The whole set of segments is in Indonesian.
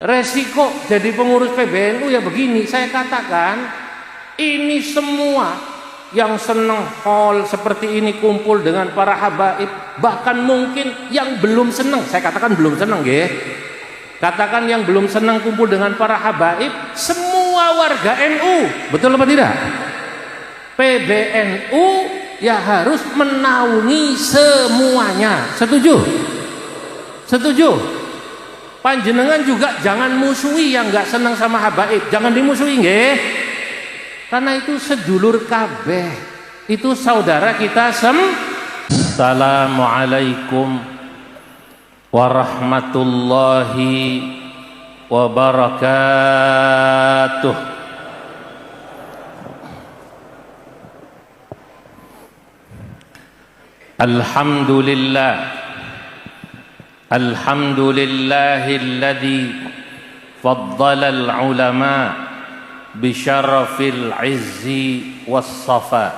Resiko jadi pengurus PBNU ya begini, saya katakan ini semua yang senang hall seperti ini kumpul dengan para habaib, bahkan mungkin yang belum senang, saya katakan belum senang ya. Katakan yang belum senang kumpul dengan para habaib, semua warga NU, betul apa tidak? PBNU ya harus menaungi semuanya. Setuju? Setuju? Panjenengan juga jangan musuhi yang nggak senang sama habaib, jangan dimusuhi nggih. Karena itu sedulur kabeh, itu saudara kita Assalamualaikum warahmatullahi wabarakatuh. Alhamdulillah. Alhamdulillahilladzi faddala al-ulama bisyarafil izzi was-safa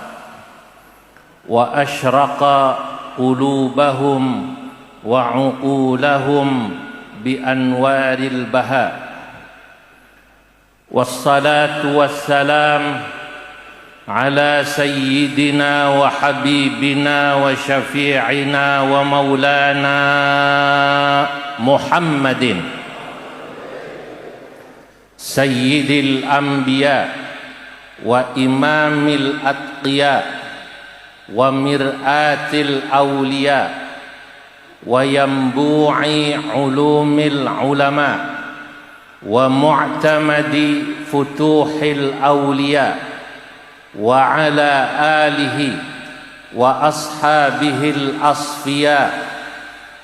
wa asyraqa qulubahum wa uqulahum bi anwaril baha. Wassalatu wassalam ala sayyidina wa habibina wa syafi'ina wa maulana Muhammadin sayyidil anbiya wa imamil atqiya wa mir'atil awliya wa yambu'i ulumil ulama wa mu'tamadi futuhil awliya wa ala alihi wa ashabihil asfiya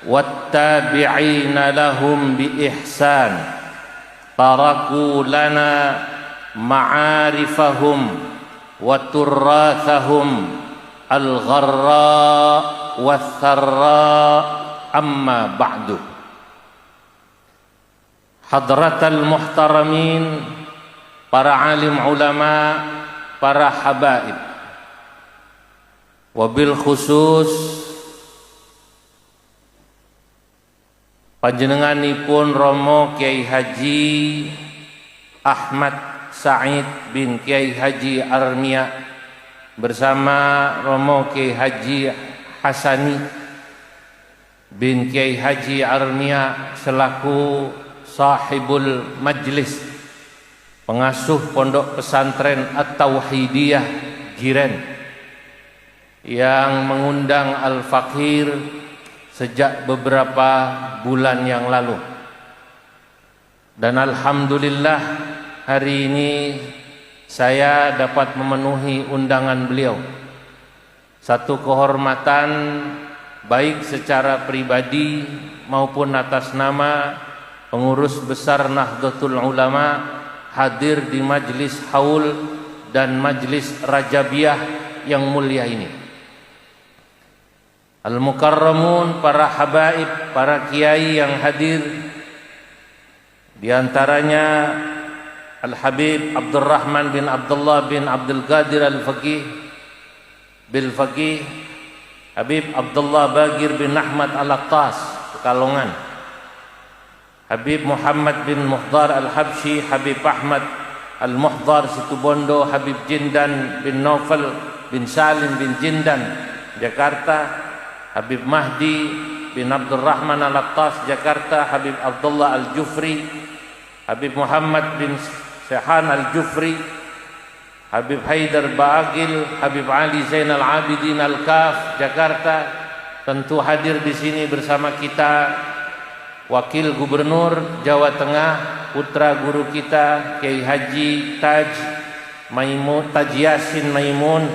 wattabi'ina lahum bi ihsan taraku lana ma'arifahum wa turrathahum al-gharra wath-tharra amma ba'du. Hadratal muhtaramin, para alim ulama, para habaib, wabil khusus panjenenganipun Romo Kiai Haji Ahmad Said bin Kiai Haji Armia bersama Romo Kiai Haji Hasani bin Kiai Haji Armia selaku sahibul majlis, pengasuh pondok pesantren At-Tauhidiyah Jiren, yang mengundang Al-Fakir sejak beberapa bulan yang lalu. Dan alhamdulillah hari ini saya dapat memenuhi undangan beliau. Satu kehormatan baik secara pribadi maupun atas nama pengurus besar Nahdlatul Ulama hadir di majlis haul dan majlis Rajabiyah yang mulia ini. Al-Mukarramun, para habaib, para kiai yang hadir, di antaranya Al-Habib Abdurrahman bin Abdullah bin Abdul Qadir Al-Faqih bil Faqih, Habib Abdullah Bagir bin Ahmad Al-Attas Pekalongan, Habib Muhammad bin Muhdar Al-Habsyi, Habib Ahmad Al-Muhdar Situbondo, Habib Jindan bin Naufal bin Salim bin Jindan Jakarta, Habib Mahdi bin Abdurrahman Al-Attas Jakarta, Habib Abdullah Al-Jufri, Habib Muhammad bin Sehan Al-Jufri, Habib Haidar Baagil, Habib Ali Zainal Abidin Al-Kaf Jakarta. Tentu hadir di sini bersama kita Wakil Gubernur Jawa Tengah, putra guru kita Kiai Haji Taj Yasin Maimun,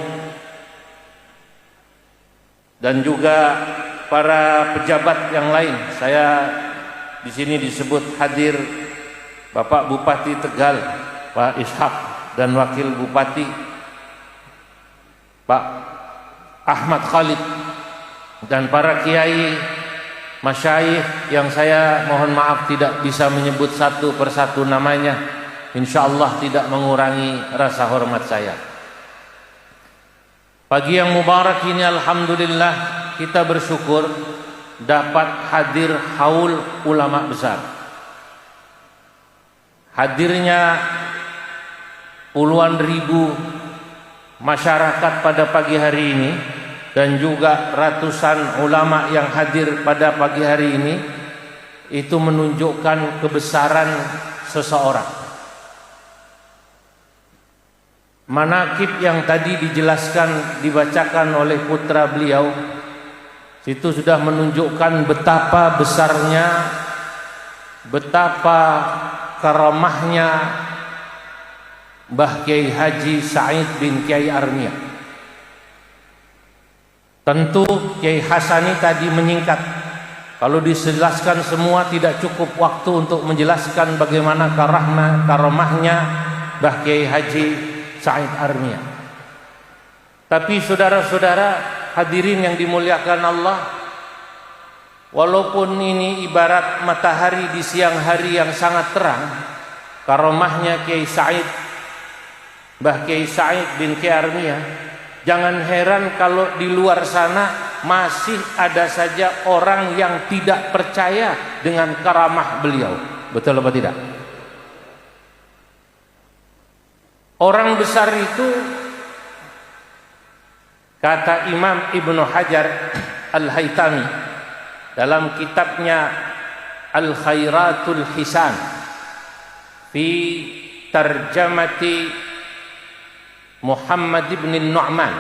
dan juga para pejabat yang lain. Saya di sini disebut hadir Bapak Bupati Tegal, Pak Ishak, dan Wakil Bupati Pak Ahmad Khalid, dan para kiai, masyayikh yang saya mohon maaf tidak bisa menyebut satu persatu namanya, insyaallah tidak mengurangi rasa hormat saya. Pagi yang mubarak ini alhamdulillah kita bersyukur dapat hadir haul ulama besar. hadirnya puluhan ribu masyarakat pada pagi hari ini dan juga ratusan ulama yang hadir pada pagi hari ini itu menunjukkan kebesaran seseorang. Manaqib yang tadi dijelaskan, dibacakan oleh putra beliau, itu sudah menunjukkan betapa besarnya, betapa karamahnya Mbah Kiai Haji Said bin Kiai Armia. Tentu Kiai Hasani tadi menyingkat. Kalau dijelaskan semua tidak cukup waktu untuk menjelaskan bagaimana karamahnya Mbah Kiai Haji Said Armia. Tapi saudara-saudara hadirin yang dimuliakan Allah, walaupun ini ibarat matahari di siang hari yang sangat terang, karamahnya Kiai Said, Mbah Kiai Said bin Kiai Armia, jangan heran kalau di luar sana masih ada saja orang yang tidak percaya dengan karamah beliau. Betul apa tidak? Orang besar itu, kata Imam Ibnu Hajar Al-Haytami dalam kitabnya Al-Khairatul Hisan fi tarjamati Muhammad ibn Nu'man.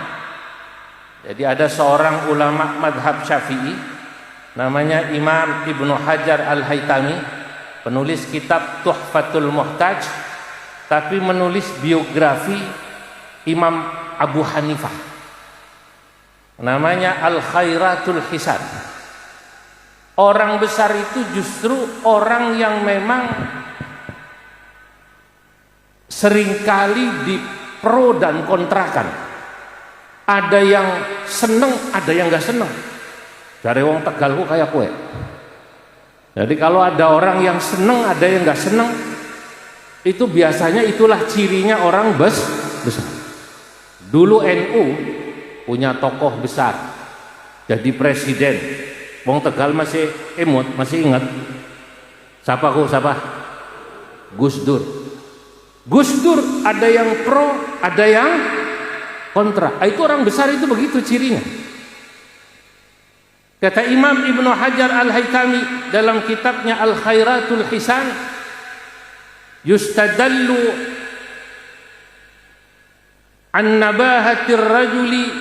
Jadi ada seorang ulama madhab Syafi'i namanya Imam Ibnu Hajar Al-Haytami, penulis kitab Tuhfatul Muhtaj, tapi menulis biografi Imam Abu Hanifah, namanya Al-Khairatul Hisan. Orang besar itu justru orang yang memang seringkali di pro dan kontrakan. Ada yang seneng, ada yang gak seneng. Dari wong Tegalku kayak kue. Jadi kalau ada orang yang seneng, ada yang gak seneng, itu biasanya itulah cirinya orang besar. Dulu NU punya tokoh besar jadi presiden. Wong Tegal masih imut, masih ingat. Siapa? Gus Dur. Gus Dur ada yang pro, ada yang kontra. Itu orang besar itu begitu cirinya. Kata Imam Ibnu Hajar Al-Haytami dalam kitabnya Al-Khairatul Hisan, yustadallu an nabahatir rajuli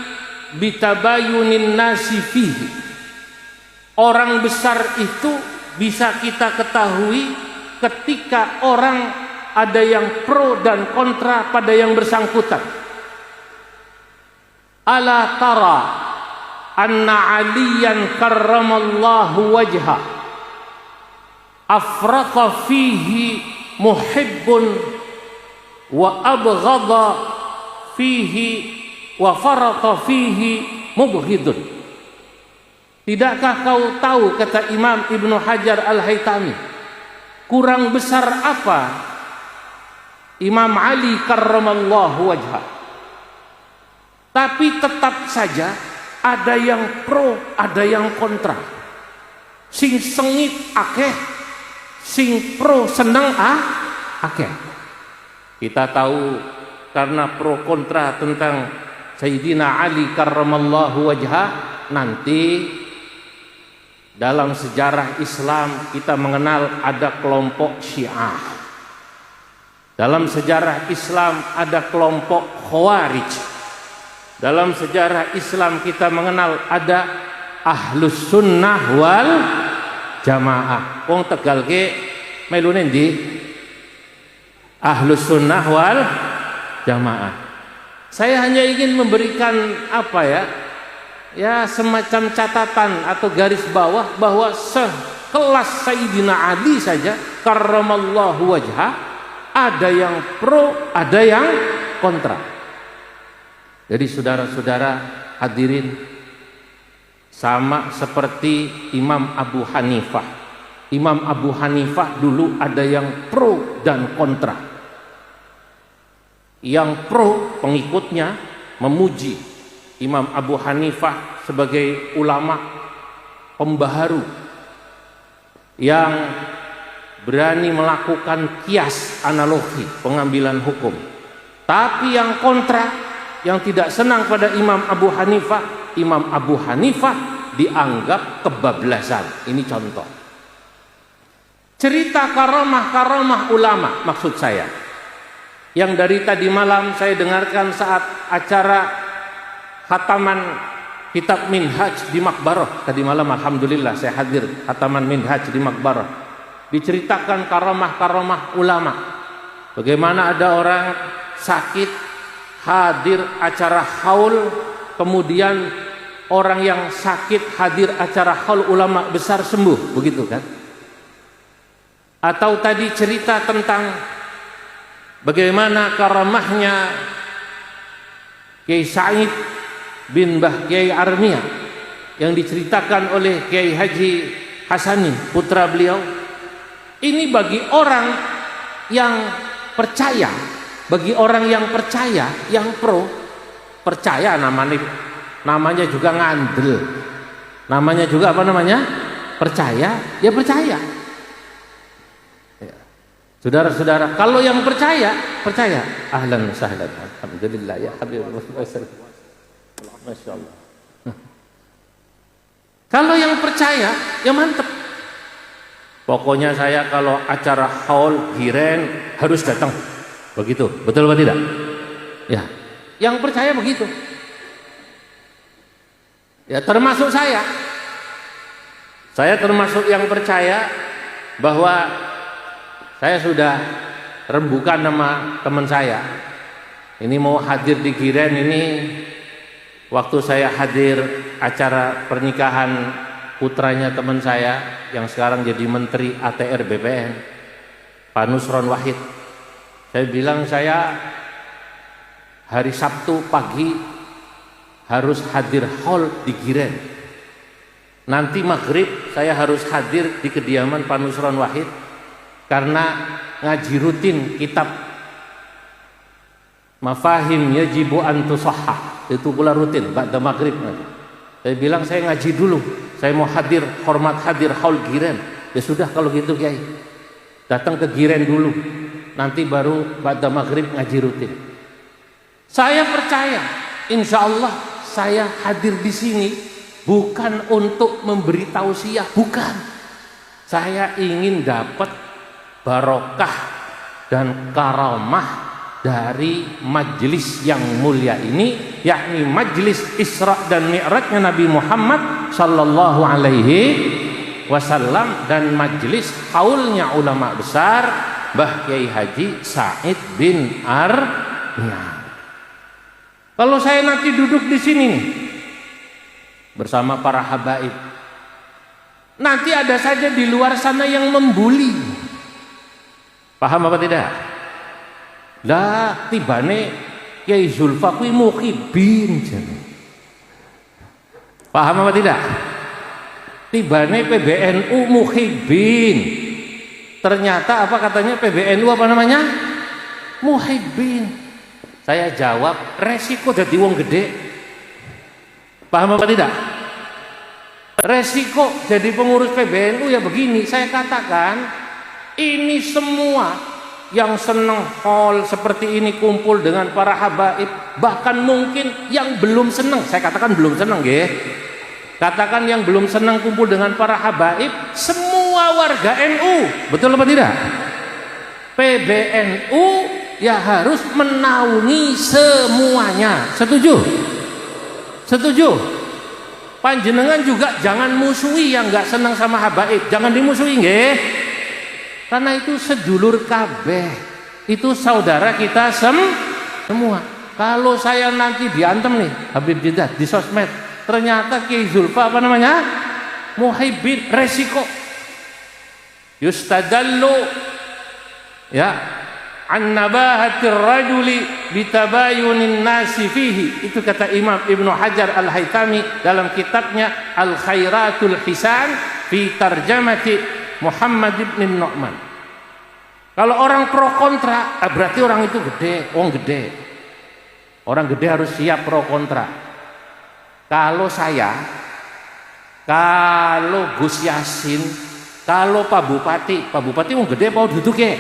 bitabayunin nasi fihi. Orang besar itu bisa kita ketahui ketika orang ada yang pro dan kontra pada yang bersangkutan. Ala tara anna aliyan karramallahu wajha afrata fihi muhibbun wa abghadha fihi wa farata fihi mubghidun. Tidakkah kau tahu, kata Imam Ibnu Hajar Al-Haytami, kurang besar apa Imam Ali karramallahu wajha, tapi tetap saja ada yang pro, ada yang kontra. Sing sengit akeh, sing pro seneng akeh. Kita tahu karena pro kontra tentang Sayyidina Ali karramallahu wajha, nanti dalam sejarah Islam kita mengenal ada kelompok Syiah. Dalam sejarah Islam ada kelompok Khawarij. Dalam sejarah Islam kita mengenal ada Ahlus Sunnah wal Jamaah. Wong Tegal ke melu ndi? Ahlus Sunnah wal Jamaah. Saya hanya ingin memberikan semacam catatan atau garis bawah bahwa sekelas Sayyidina Ali saja karramallahu wajha, ada yang pro, ada yang kontra. Jadi saudara-saudara hadirin, sama seperti Imam Abu Hanifah. Imam Abu Hanifah dulu ada yang pro dan kontra. Yang pro, pengikutnya memuji Imam Abu Hanifah sebagai ulama pembaharu yang berani melakukan kias analogi pengambilan hukum. Tapi yang kontra, yang tidak senang pada Imam Abu Hanifah dianggap kebablasan. Ini contoh. Cerita karamah ulama maksud saya. Yang dari tadi malam saya dengarkan saat acara khataman kitab Minhaj di Makbarah. Tadi malam alhamdulillah saya hadir khataman Minhaj di Makbarah. Diceritakan karamah ulama. Bagaimana ada orang sakit hadir acara haul, kemudian orang yang sakit hadir acara haul ulama besar sembuh, begitu kan? Atau tadi cerita tentang bagaimana karamahnya Kiai Said bin Mbah Kiai Armia yang diceritakan oleh Kiai Haji Hasani putra beliau. Ini bagi orang yang percaya, bagi orang yang percaya, yang pro percaya, namanya juga ngandel, namanya juga apa namanya, percaya, ya percaya. Saudara-saudara, kalau yang percaya, ahlan sahlan, alhamdulillah ya habibullah, masya Allah. Kalau yang percaya, ya mantep. Pokoknya saya kalau acara haul giren harus datang, begitu, betul atau tidak? Ya, yang percaya begitu. Ya termasuk saya termasuk yang percaya bahwa saya sudah rembukan nama teman saya. Ini mau hadir di giren ini. Waktu saya hadir acara pernikahan putranya teman saya yang sekarang jadi Menteri ATR BPN, Pak Nusron Wahid. Saya bilang saya hari Sabtu pagi harus hadir haul di Giren. Nanti maghrib saya harus hadir di kediaman Pak Nusron Wahid karena ngaji rutin kitab Mafahim Yajibu an Tusahhah. Itu pula rutin ba'da maghrib. Saya bilang saya ngaji dulu, saya mau hadir, hormat hadir haul Giren. Ya sudah kalau gitu Kiai, datang ke Giren dulu, nanti baru ba'da maghrib ngaji rutin. Saya percaya, insya Allah saya hadir di sini bukan untuk memberi tausiah, bukan. Saya ingin dapat barokah dan karamah dari majelis yang mulia ini, yakni majelis Isra dan Mi'rajnya Nabi Muhammad sallallahu alaihi wasallam dan majelis haulnya ulama besar Mbah Kiai Haji Said bin Armia. Kalau saya nanti duduk di sini nih, bersama para habaib, nanti ada saja di luar sana yang membuli. Paham apa tidak? Lah tibane Kiai Zulfa kuwi mukhibin jane. Paham apa tidak? Tibane PBNU mukhibin. Ternyata apa katanya PBNU apa namanya? Mukhibin. Saya jawab, resiko jadi wong gede. Paham apa tidak? Resiko jadi pengurus PBNU ya begini, saya katakan ini semua yang senang hall seperti ini kumpul dengan para habaib, bahkan mungkin yang belum senang, saya katakan belum senang nggih. Katakan yang belum senang kumpul dengan para habaib, semua warga NU, betul apa tidak? PBNU ya harus menaungi semuanya. Setuju? Setuju? Panjenengan juga jangan musuhi yang nggak senang sama habaib, jangan dimusuhi nggih. Karena itu sedulur kabeh, itu saudara kita semua. Kalau saya nanti diantem nih Habib Jidat di sosmed, ternyata Kiai Zulfa apa namanya muhibbin, resiko yustadallu ya an nabahatir rajuli bitabayunin nasi fihi. Itu kata Imam Ibnu Hajar Al-Haytami dalam kitabnya Al Khairatul Hisan fi tarjamati Muhammad ibn Nu'man. Kalau orang pro kontra, berarti orang itu gede, wong gede. Orang gede harus siap pro kontra. Kalau Gus Yasin Kalau Pak Bupati mau gede apa duduk ya?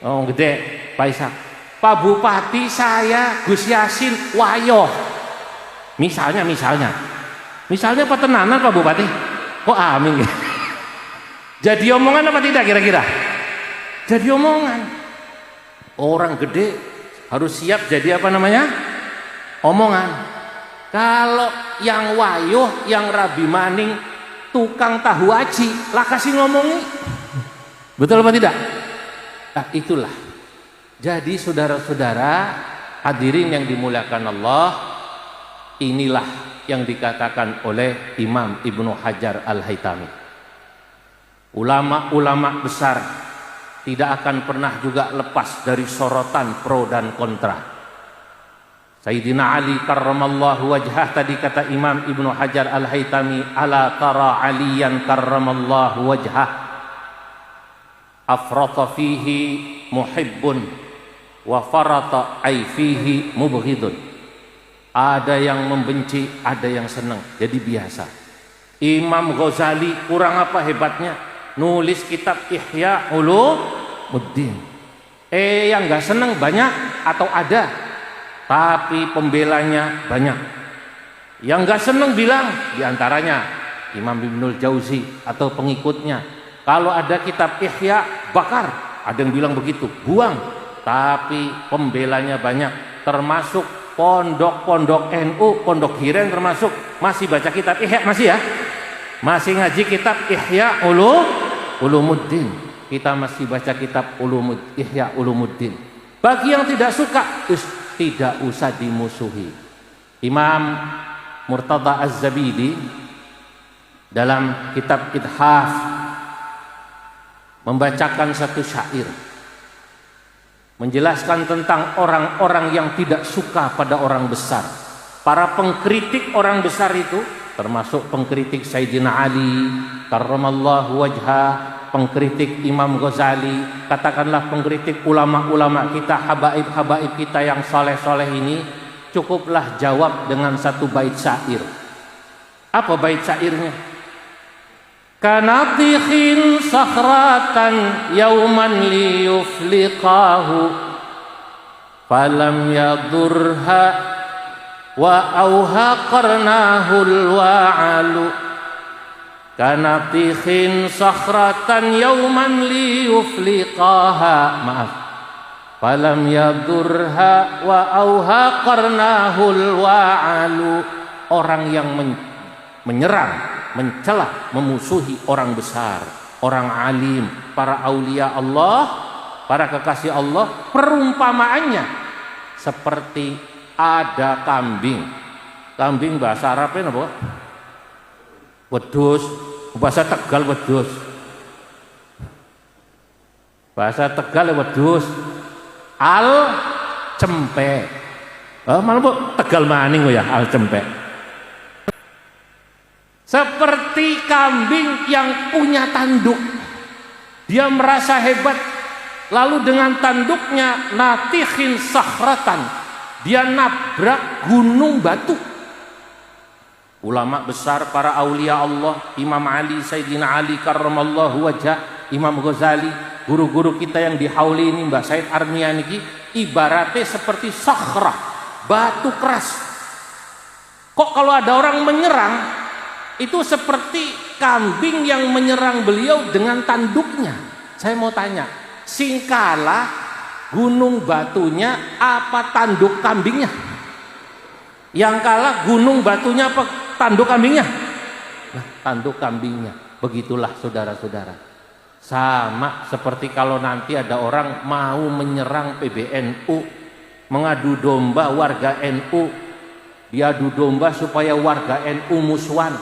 Oh gede, Pak Ishak. Pak Bupati saya Gus Yasin wayo. Misalnya Pak tenanan Pak Bupati. Kok amin ya? Jadi omongan apa tidak kira-kira? Jadi omongan. Orang gede harus siap jadi apa namanya? Omongan. Kalau yang wayo, yang rabi maning, tukang tahu aci, lah kasih ngomongi. Betul apa tidak? Nah, itulah. Jadi saudara-saudara hadirin yang dimuliakan Allah, inilah yang dikatakan oleh Imam Ibnu Hajar Al-Haytami. Ulama-ulama besar tidak akan pernah juga lepas dari sorotan pro dan kontra. Sayyidina Ali karramallahu wajhah, tadi kata Imam Ibnu Hajar Al-Haytami, ala tara aliyan karramallahu wajhah afrata fihi muhibbun wa farata ay fihi mubghidun. Ada yang membenci, ada yang senang, jadi biasa. Imam Ghazali kurang apa hebatnya? Nulis kitab Ihya Ulumuddin. Yang gak senang banyak atau ada, tapi pembelanya banyak. Yang gak senang bilang, diantaranya Imam Ibnul Jauzi atau pengikutnya, kalau ada kitab Ihya bakar. Ada yang bilang begitu, buang. Tapi pembelanya banyak, termasuk pondok-pondok NU, pondok Hiren termasuk, masih baca kitab Ihya, masih ya? Masih ngaji kitab Ihya Ulumuddin. Kita masih baca kitab Ihya Ulumuddin. Bagi yang tidak suka, tidak usah dimusuhi. Imam Murtada Az-Zabidi dalam kitab Ithaf membacakan satu syair menjelaskan tentang orang-orang yang tidak suka pada orang besar. Para pengkritik orang besar itu termasuk pengkritik Sayyidina Ali karramallahu wajhah, pengkritik Imam Ghazali, katakanlah pengkritik ulama-ulama kita, habaib-habaib kita yang soleh-soleh ini, cukuplah jawab dengan satu bait syair. Apa bait syairnya? Kanatikhin sakhratan yauman liyufliqahu falam yadurha wa auha qarnahul wa'alu. Kanatikhin sakhratan yauman liyufliqaha, maaf, falam yadurha wa auha qarnahul wa'alu. Orang yang menyerang, mencela, memusuhi orang besar, orang alim, para aulia Allah, para kekasih Allah, perumpamaannya seperti ada kambing. Kambing bahasa Arabnya apa? Wedhus, bahasa Tegal wedhus. Bahasa Tegal wedhus. Al cempe. Malah Bu Tegal maning ya al cempe. Seperti kambing yang punya tanduk, dia merasa hebat, lalu dengan tanduknya natikhin sakhratan, dia nabrak gunung batu. Ulama besar, para aulia Allah, Imam Ali, Sayyidina Ali karramallahu wajhah, Imam Ghazali, guru-guru kita yang di Hauli ini, Mbak Said Armian ini, ibaratnya seperti sakhrah, batu keras. Kok kalau ada orang menyerang, itu seperti kambing yang menyerang beliau dengan tanduknya. Saya mau tanya, sing kalah gunung batunya apa tanduk kambingnya? Yang kalah gunung batunya apa tanduk kambingnya? Nah, tanduk kambingnya. Begitulah saudara-saudara. Sama seperti kalau nanti ada orang mau menyerang PBNU, mengadu domba warga NU, diadu domba supaya warga NU musuhan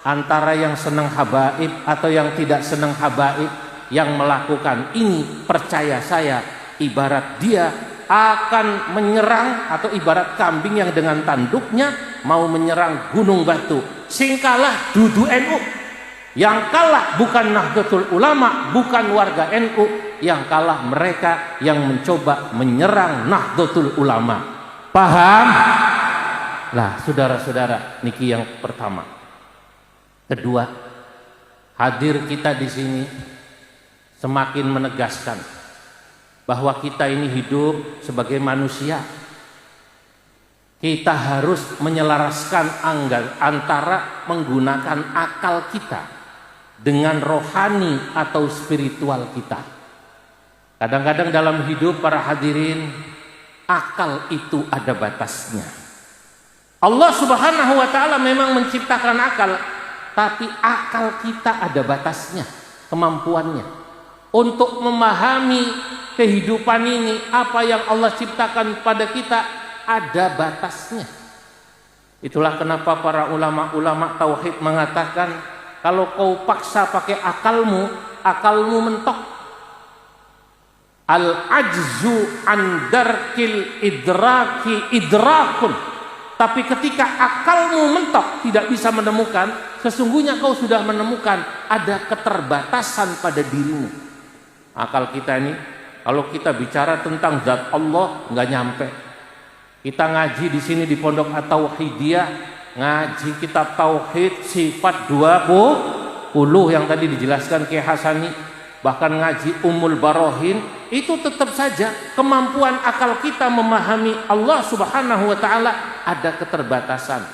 antara yang senang habaib atau yang tidak senang habaib. Yang melakukan ini, percaya saya, ibarat dia akan menyerang, atau ibarat kambing yang dengan tanduknya mau menyerang gunung batu. Sing kalah dudu NU, yang kalah bukan Nahdlatul Ulama, bukan warga NU, yang kalah mereka yang mencoba menyerang Nahdlatul Ulama. Paham? Lah saudara-saudara, niki yang pertama. Kedua, Hadir kita di sini semakin menegaskan bahwa kita ini hidup sebagai manusia. Kita harus menyelaraskan antara menggunakan akal kita dengan rohani atau spiritual kita. Kadang-kadang dalam hidup para hadirin, akal itu ada batasnya. Allah Subhanahu wa ta'ala memang menciptakan akal, tapi akal kita ada batasnya, kemampuannya untuk memahami kehidupan ini. Apa yang Allah ciptakan pada kita ada batasnya. Itulah kenapa para ulama-ulama tauhid mengatakan, kalau kau paksa pakai akalmu mentok. Al-ajzu an darkil idraki idrakun. Tapi ketika akalmu mentok, tidak bisa menemukan, sesungguhnya kau sudah menemukan ada keterbatasan pada dirimu. Akal kita ini, kalau kita bicara tentang zat Allah, nggak nyampe. Kita ngaji di sini di Pondok At-Tauhidiyah, ngaji kitab tauhid sifat 20 yang tadi dijelaskan Kiai Hasani, bahkan ngaji Ummul Barohin, itu tetap saja kemampuan akal kita memahami Allah Subhanahu wa ta'ala ada keterbatasan.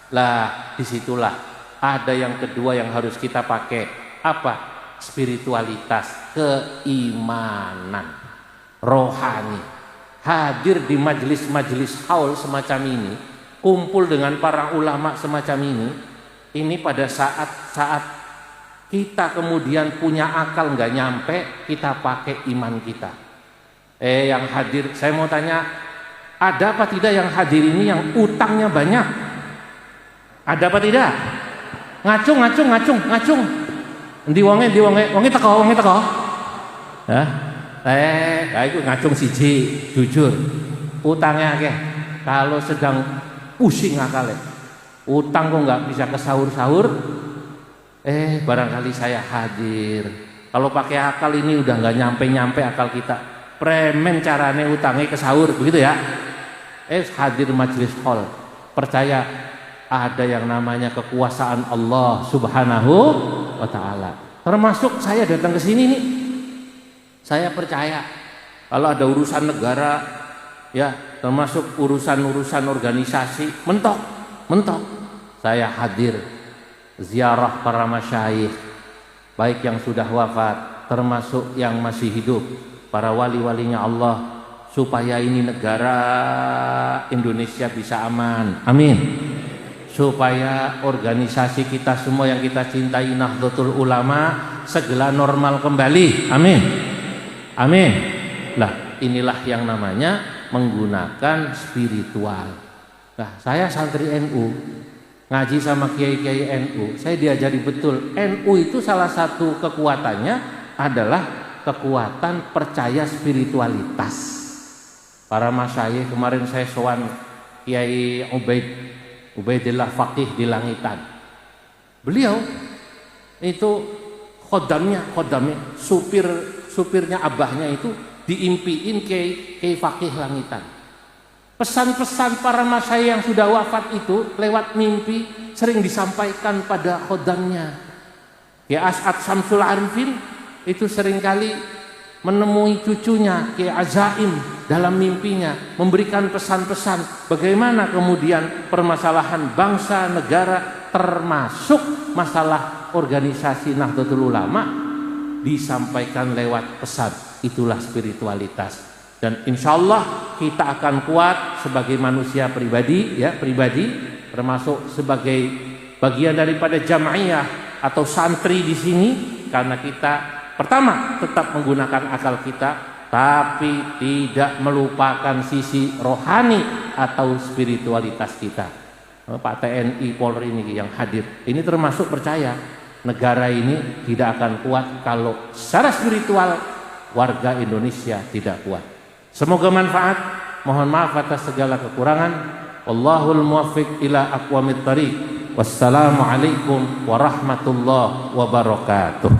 Lah, disitulah ada yang kedua yang harus kita pakai. Apa? Spiritualitas, keimanan, rohani. Hadir di majelis-majelis haul semacam ini, kumpul dengan para ulama semacam ini pada saat-saat kita kemudian punya akal nggak nyampe, kita pakai iman kita. Yang hadir, saya mau tanya, ada apa tidak yang hadir ini yang utangnya banyak? Ada apa tidak? Ngacung. Ndi wonge teko. Ya. Itu ngacung siji, jujur. Utangnya akeh. Kalau sedang pusing akalnya, utang kok nggak bisa ke sahur-sahur. Barangkali saya hadir. Kalau pakai akal ini udah nggak nyampe akal kita. Premen carane utangnya ke sahur, begitu ya? Hadir majelis hall. Percaya ada yang namanya kekuasaan Allah Subhanahu wa ta'ala. Termasuk saya datang ke sini nih. Saya percaya kalau ada urusan negara, ya termasuk urusan organisasi, mentok. Saya hadir ziarah para masyayikh, baik yang sudah wafat, termasuk yang masih hidup, para wali-walinya Allah, supaya ini negara Indonesia bisa aman. Amin. Supaya organisasi kita semua yang kita cintai, Nahdlatul Ulama, segera normal kembali. Amin. Lah, inilah yang namanya menggunakan spiritual. Nah, saya santri NU, ngaji sama kiai-kiai NU, saya diajari betul, NU itu salah satu kekuatannya adalah kekuatan percaya spiritualitas. Para masyayikh, kemarin saya sowan Kiai Ubaidillah Faqih di Langitan. Beliau itu khodamnya, supirnya abahnya itu diimpiin Kiai Faqih Langitan. Pesan-pesan para masyayikh yang sudah wafat itu lewat mimpi sering disampaikan pada khodamnya. Kiai As'ad Syamsul Arifin itu seringkali menemui cucunya Kiai Azaim dalam mimpinya, memberikan pesan-pesan bagaimana kemudian permasalahan bangsa negara, termasuk masalah organisasi Nahdlatul Ulama, disampaikan lewat pesan. Itulah spiritualitas. Dan insya Allah kita akan kuat sebagai manusia pribadi, termasuk sebagai bagian daripada jamaiyah atau santri di sini, karena kita pertama tetap menggunakan akal kita, tapi tidak melupakan sisi rohani atau spiritualitas kita. Pak TNI Polri ini yang hadir, ini termasuk percaya negara ini tidak akan kuat kalau secara spiritual warga Indonesia tidak kuat. Semoga manfaat. Mohon maaf atas segala kekurangan. Wallahul muwaffiq ila aqwamit thariq. Wassalamualaikum warahmatullahi wabarakatuh.